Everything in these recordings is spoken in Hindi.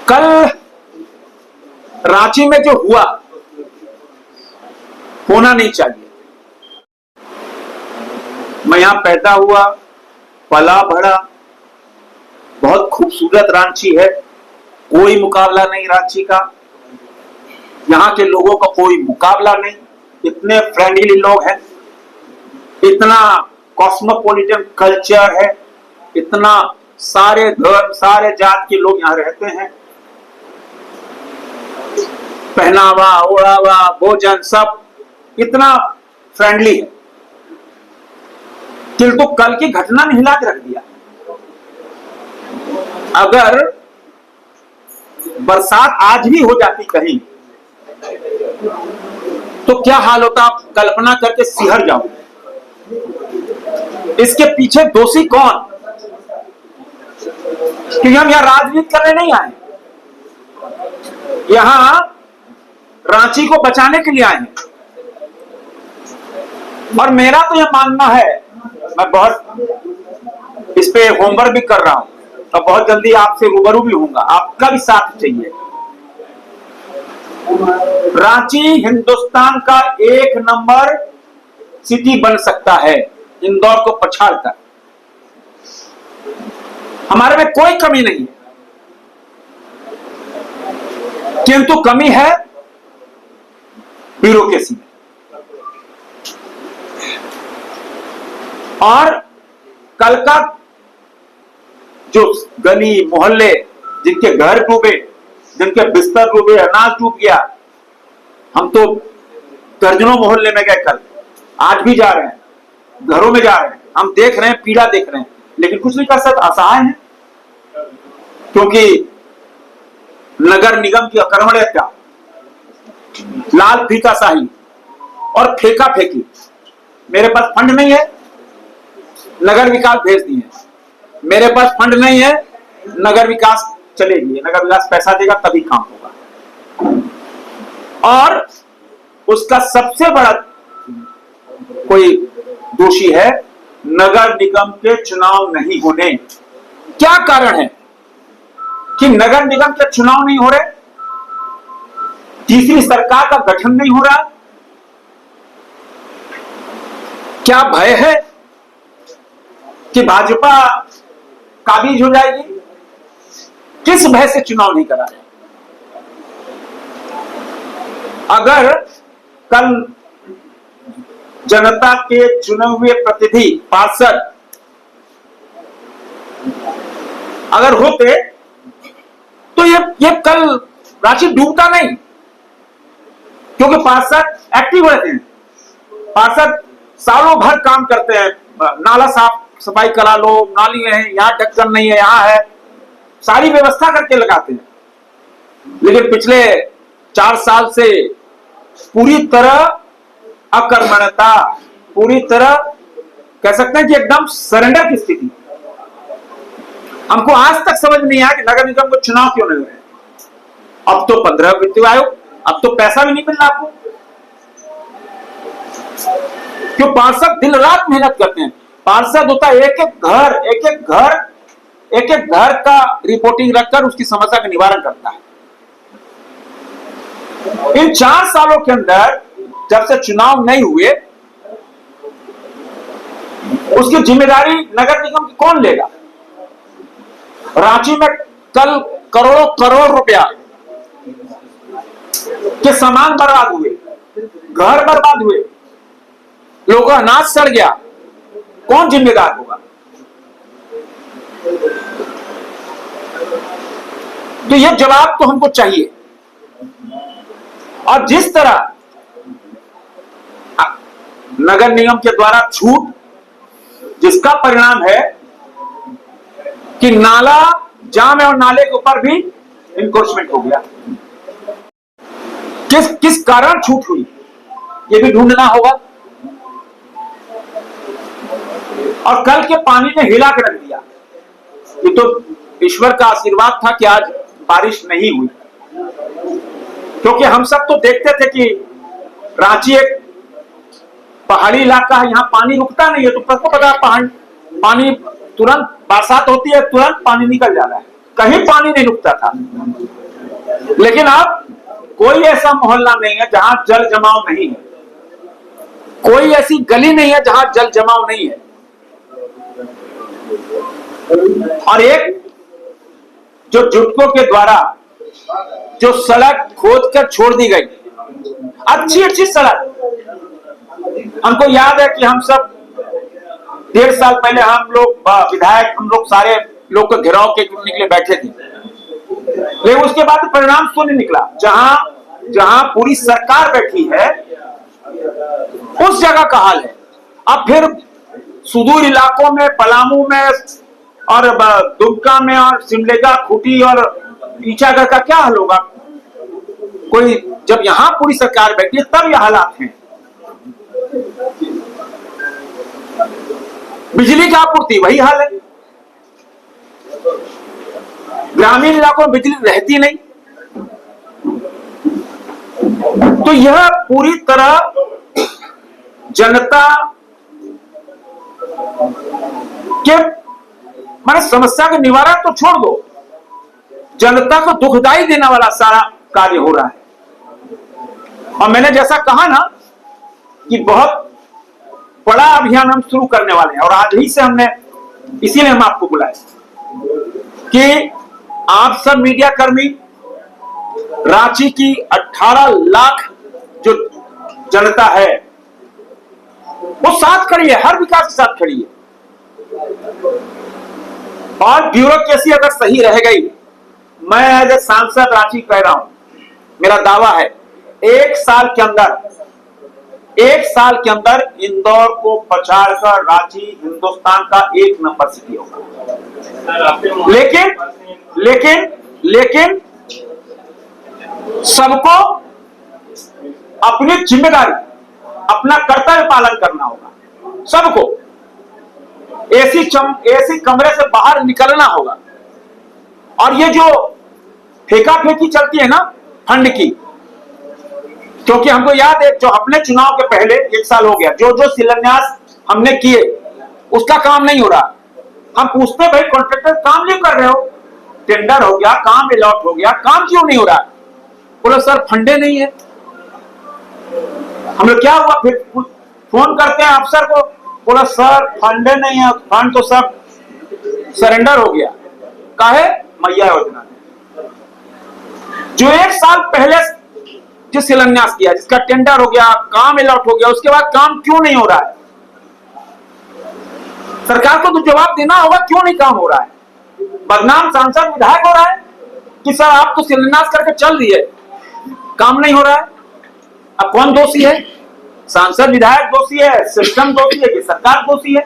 कल रांची में जो हुआ होना नहीं चाहिए। मैं यहां पैदा हुआ, पला बढ़ा, बहुत खूबसूरत रांची है, कोई मुकाबला नहीं रांची का, यहां के लोगों का कोई मुकाबला नहीं, इतने फ्रेंडली लोग हैं, इतना कॉस्मोपॉलिटन कल्चर है, इतना सारे धर्म सारे जात के लोग यहां रहते हैं, पहनावा ओढ़ावा भोजन सब इतना फ्रेंडली है। किंतु कल की घटना ने हिला के रख दिया। अगर बरसात आज भी हो जाती कहीं तो क्या हाल होता, आप कल्पना करके सिहर जाओ। इसके पीछे दोषी कौन? क्योंकि हम यहां राजनीति करने नहीं आए, यहां रांची को बचाने के लिए आए हैं। और मेरा तो यह मानना है, मैं बहुत इस पे होमवर्क भी कर रहा हूं और बहुत जल्दी आपसे रूबरू भी होऊंगा, आपका भी साथ चाहिए। रांची हिंदुस्तान का एक नंबर सिटी बन सकता है, इंदौर को पछाड़कर। हमारे में कोई कमी नहीं है, किंतु कमी है ब्यूरोक्रेसी में। और कल का जो गली मोहल्ले, जिनके घर डूबे, जिनके बिस्तर डूबे, अनाज डूब गया, हम तो दर्जनों मोहल्ले में गए कल, आज भी जा रहे हैं, घरों में जा रहे हैं, हम देख रहे हैं, पीड़ा देख रहे हैं, लेकिन कुछ नहीं कर सकते, असहाय हैं। क्योंकि नगर निगम की अकर्मण्यता, लाल फीकाशाही और फेंका फेंकी, मेरे पास फंड नहीं है, नगर विकास भेज दिए, मेरे पास फंड नहीं है, नगर विकास चलेगी, नगर विकास पैसा देगा तभी काम होगा। और उसका सबसे बड़ा कोई दोषी है नगर निगम के चुनाव नहीं होने। क्या कारण है कि नगर निगम के चुनाव नहीं हो रहे? तीसरी सरकार का गठन नहीं हो रहा? क्या भय है कि भाजपा काबिज हो जाएगी? किस भय से चुनाव नहीं करा रहे? अगर कल जनता के चुने हुए प्रतिनिधि पार्षद अगर होते तो ये कल रांची डूबता नहीं, क्योंकि पार्षद एक्टिव रहते हैं, पार्षद सालों भर काम करते हैं, नाला साफ सफाई करा लो, नाली है यहां, ढक्कन नहीं है यहां है, सारी व्यवस्था करके लगाते हैं। लेकिन पिछले 4 साल से पूरी तरह अकर्मण्यता, पूरी तरह कह सकते हैं कि एकदम सरेंडर की स्थिति। हमको आज तक समझ नहीं आया कि नगर निगम को चुनाव क्यों नहीं हुए। अब तो 15 वित्त आयोग, अब तो पैसा भी नहीं मिल रहा आपको, क्यों? पार्षद दिन रात मेहनत करते हैं, पार्षद होता है एक एक घर का रिपोर्टिंग रखकर उसकी समस्या का निवारण करता है। इन 4 सालों के अंदर जब से चुनाव नहीं हुए, उसकी जिम्मेदारी नगर निगम की कौन लेगा? रांची में कल करोड़ों करोड़ रुपया के सामान बर्बाद हुए, घर बर्बाद हुए, लोगों का अनाज सड़ गया, कौन जिम्मेदार होगा? तो यह जवाब तो हमको चाहिए। और जिस तरह नगर निगम के द्वारा छूट, जिसका परिणाम है कि नाला जाम है और नाले के ऊपर भी इंक्रोचमेंट हो गया। किस कारण छूट हुई ये भी ढूंढना होगा। और कल के पानी ने हिला के रख दिया। ये तो ईश्वर का आशीर्वाद था कि आज बारिश नहीं हुई, क्योंकि हम सब तो देखते थे कि रांची एक पहाड़ी इलाका है, यहां पानी रुकता नहीं है, तो सबको पता है पानी तुरंत बरसात होती है, तुरंत पानी निकल जा रहा है। कहीं पानी नहीं रुकता था। लेकिन अब कोई ऐसा मोहल्ला नहीं है जहां जल जमाव नहीं है, कोई ऐसी गली नहीं है जहां जल जमाव नहीं है। और एक जो जुटकों के द्वारा जो सड़क खोद कर छोड़ दी गई, अच्छी अच्छी सड़क, हमको याद है कि हम सब 1.5 साल पहले हम लोग विधायक, हम लोग सारे लोग को घेराव के लिए बैठे थे, लेकिन उसके बाद परिणाम शून्य निकला। जहां जहां पूरी सरकार बैठी है उस जगह का हाल है। अब फिर सुदूर इलाकों में, पलामू में और दुमका में और सिमडेगा, खूंटी और ईचागढ़ का क्या हाल होगा? कोई जब यहां पूरी सरकार बैठी है तब यह हालात हैं। बिजली की आपूर्ति वही हाल है, ग्रामीण इलाकों में बिजली रहती नहीं। तो यह पूरी तरह जनता के माने समस्या का निवारण तो छोड़ दो, जनता को दुखदाई देने वाला सारा कार्य हो रहा है। और मैंने जैसा कहा ना कि बहुत बड़ा अभियान हम शुरू करने वाले हैं, और आज ही से हमने, इसीलिए हम आपको बुलाए कि आप सब मीडिया कर्मी, रांची की 18 लाख जो जनता है वो साथ खड़ी है, हर विकास के साथ खड़ी है। और ब्यूरोक्रेसी अगर सही रह गई, मैं एज ए सांसद रांची कह रहा हूं, मेरा दावा है 1 साल के अंदर इंदौर को पछाड़कर रांची हिंदुस्तान का 1 नंबर सिटी होगा। लेकिन सबको अपनी जिम्मेदारी, अपना कर्तव्य पालन करना होगा। सबको ऐसी कमरे से बाहर निकलना होगा। और ये जो फेंका फेंकी चलती है ना फंड की, क्योंकि हमको याद है जो अपने चुनाव के पहले 1 साल हो गया, जो शिलान्यास हमने किए उसका काम नहीं हो रहा। हम पूछते भाई कॉन्ट्रैक्टर काम नहीं कर रहे हो, टेंडर हो गया, काम अलॉट हो गया, काम क्यों नहीं हो रहा? बोले सर फंडे नहीं है। हम लोग क्या हुआ, फिर फोन करते हैं अफसर को, बोला सर फंडे नहीं है, फंड तो सब सरेंडर हो गया। काहे? मैया योजना जो 1 साल पहले जो शिलान्यास किया, जिसका टेंडर हो गया, काम अलॉट हो गया, उसके बाद काम क्यों नहीं हो रहा है? सरकार को तो जवाब देना होगा क्यों नहीं काम हो रहा है। बदनाम सांसद विधायक हो रहा है कि सर आप तो शिलान्यास करके चल दिए, काम नहीं हो रहा है। अब कौन दोषी है? सांसद विधायक दोषी है, सिस्टम दोषी है कि सरकार दोषी है?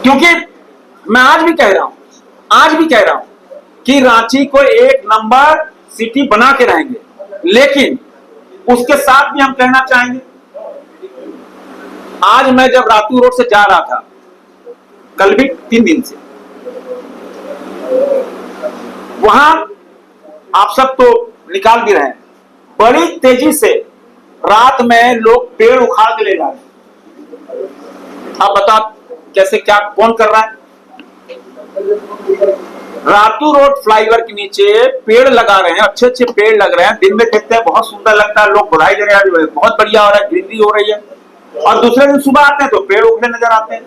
क्योंकि मैं आज भी कह रहा हूं कि रांची को 1 नंबर सिटी बना के रहेंगे, लेकिन उसके साथ भी हम कहना चाहेंगे, आज मैं जब रातू रोड से जा रहा था, कल भी 3 दिन से, वहां आप सब तो निकाल भी रहे हैं, बड़ी तेजी से रात में लोग पेड़ उखाड़ के ले जा रहे हैं। आप बता कैसे, क्या, कौन कर रहा है? रातू रोड फ्लाईओवर के नीचे पेड़ लगा रहे हैं, अच्छे अच्छे पेड़ लग रहे हैं, दिन में देखते हैं बहुत सुंदर लगता है, लोग बधाई दे रहे हैं, बहुत बढ़िया हो रहा है, ग्रीनरी हो रही है। और दूसरे दिन सुबह आते हैं तो पेड़ उखड़े नजर आते हैं।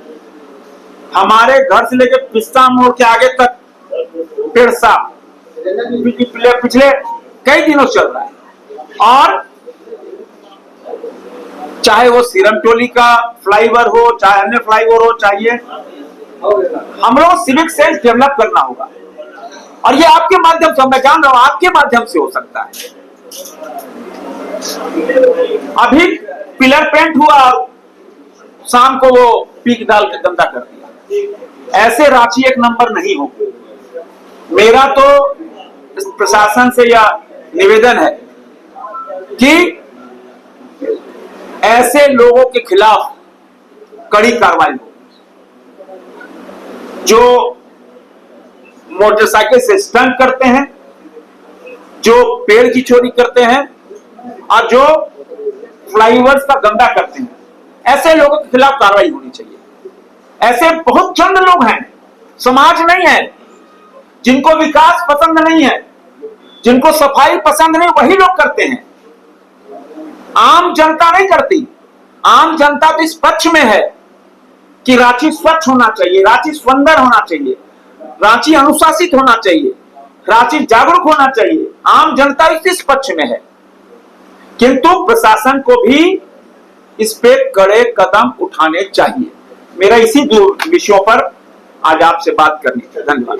हमारे घर से लेकर पिस्ता मोड़ के आगे तक पेड़ साफ पिछले कई दिनों चल रहा है। और चाहे वो सीरम टोली का फ्लाईओवर हो, चाहे अन्य फ्लाईओवर हो, चाहिए हम लोग सिविक सेंस डेवलप करना होगा। और ये आपके माध्यम से, मैं जान रहा हूं आपके माध्यम से हो सकता है। अभी पिलर पेंट हुआ, शाम को वो पीक डाल के गंदा कर दिया। ऐसे रांची 1 नंबर नहीं होगी। मेरा तो प्रशासन से यह निवेदन है कि ऐसे लोगों के खिलाफ कड़ी कार्रवाई हो, जो मोटरसाइकिल से स्टंट करते हैं, जो पेड़ की चोरी करते हैं और जो फ्लाईओवर्स का गंदा करते हैं। ऐसे लोगों के खिलाफ कार्रवाई होनी चाहिए। ऐसे बहुत चंद लोग हैं, समाज नहीं है, जिनको विकास पसंद नहीं है, जिनको सफाई पसंद नहीं, वही लोग करते हैं। आम जनता नहीं करती। आम जनता तो इस पक्ष में है कि रांची स्वच्छ होना चाहिए, रांची सुंदर होना चाहिए, रांची अनुशासित होना चाहिए, रांची जागरूक होना चाहिए। आम जनता इस पक्ष में है, किंतु प्रशासन को भी इस पे कड़े कदम उठाने चाहिए। मेरा इसी दो विषयों पर आज आपसे बात करनी थी। धन्यवाद।